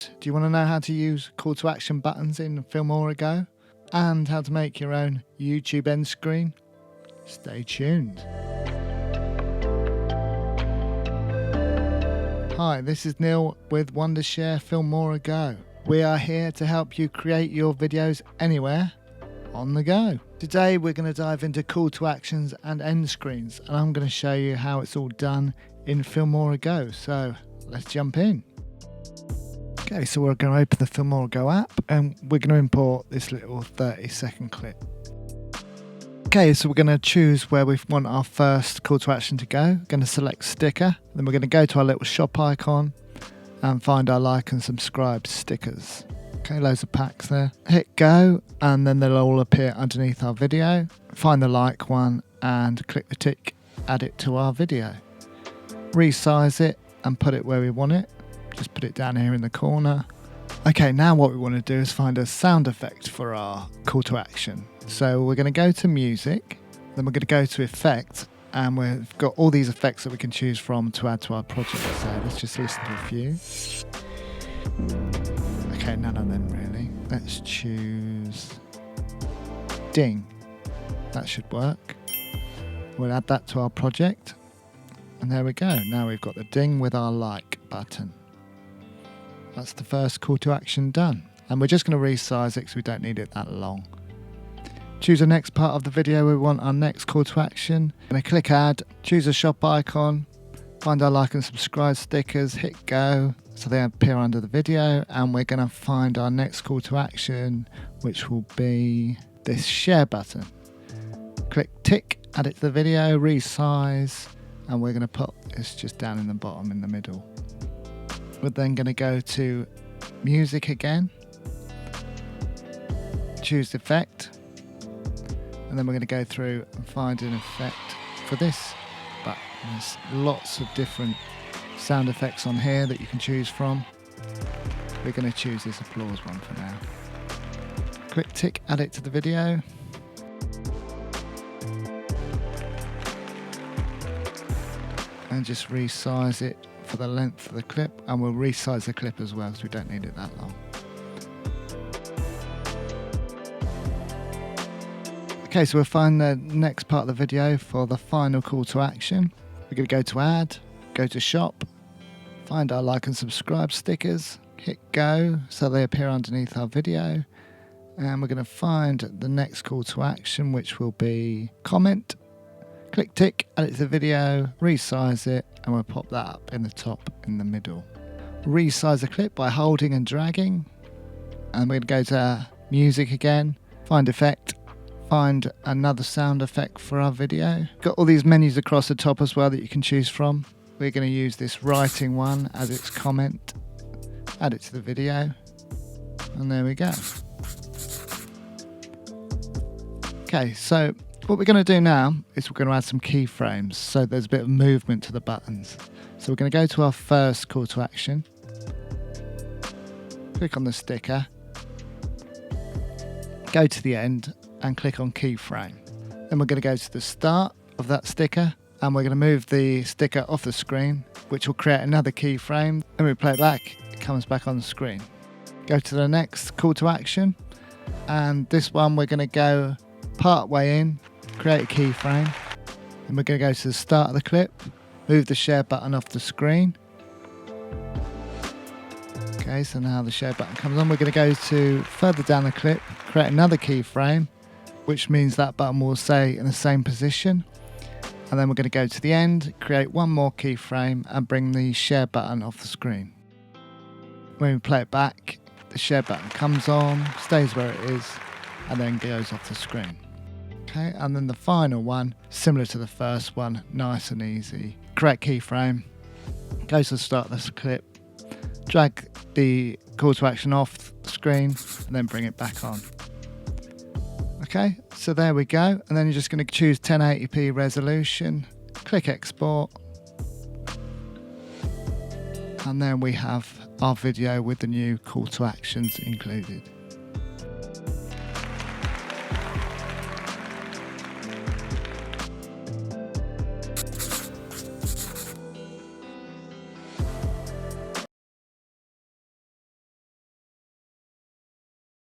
next. Do you want to know how to use call to action buttons in FilmoraGo and how to make your own YouTube end screen? Stay tuned. Hi, this is Neil with Wondershare FilmoraGo. We are here to help you create your videos anywhere on the go. Today we're going to dive into call to actions and end screens, and I'm going to show you how it's all done in FilmoraGo. So let's jump in. Okay, so we're going to open the FilmoraGo app and we're going to import this little 30-second clip. Okay, so we're going to choose where we want our first call to action to go. We're going to select sticker, then we're going to go to our little shop icon and find our like and subscribe stickers. Okay, loads of packs there. Hit go and then they'll all appear underneath our video. Find the like one and click the tick, add it to our video. Resize it and put it where we want it. Just put it down here in the corner. Okay, now what we want to do is find a sound effect for our call to action. So we're going to go to music, then we're going to go to effect, and we've got all these effects that we can choose from to add to our project. So let's just listen to a few. Okay, none of them really. Let's choose ding. That should work. We'll add that to our project. And there we go. Now we've got the ding with our like button. That's the first call to action done. And we're just going to resize it because we don't need it that long. Choose the next part of the video we want our next call to action. Going to click add, choose a shop icon, find our like and subscribe stickers, hit go so they appear under the video, and we're going to find our next call to action, which will be this share button. Click tick, add it to the video, resize, and we're going to put this just down in the bottom in the middle. We're then going to go to music again, choose effect, and then we're going to go through and find an effect for this button. There's lots of different sound effects on here that you can choose from. We're going to choose this applause one for now. Click tick, add it to the video. And just resize it for the length of the clip, and we'll resize the clip as well because we don't need it that long. Okay, so we'll find the next part of the video for the final call to action. We're going to go to add, go to shop, find our like and subscribe stickers, hit go so they appear underneath our video, and we're going to find the next call to action, which will be comment. Click tick, add it to the video, resize it, and we'll pop that up in the top in the middle. Resize the clip by holding and dragging, and we're going to go to music again, find effect, find another sound effect for our video. Got all these menus across the top as well that you can choose from. We're going to use this writing one as its comment, add it to the video, and there we go. Okay, so what we're going to do now is we're going to add some keyframes so there's a bit of movement to the buttons. So we're going to go to our first call to action, click on the sticker, go to the end and click on keyframe. Then we're going to go to the start of that sticker and we're going to move the sticker off the screen, which will create another keyframe. Then we play it back, it comes back on the screen. Go to the next call to action, and this one we're going to go part way in, create a keyframe, and we're going to go to the start of the clip, move the share button off the screen. Okay, so now the share button comes on. We're going to go to further down the clip, create another keyframe, which means that button will stay in the same position. And then we're going to go to the end, create one more keyframe and bring the share button off the screen. When we play it back, the share button comes on, stays where it is, and then goes off the screen. Okay, and then the final one, similar to the first one, nice and easy. Create keyframe, go to the start of the clip, drag the call to action off the screen, and then bring it back on. Okay, so there we go, and then you're just going to choose 1080p resolution, click export, and then we have our video with the new call to actions included.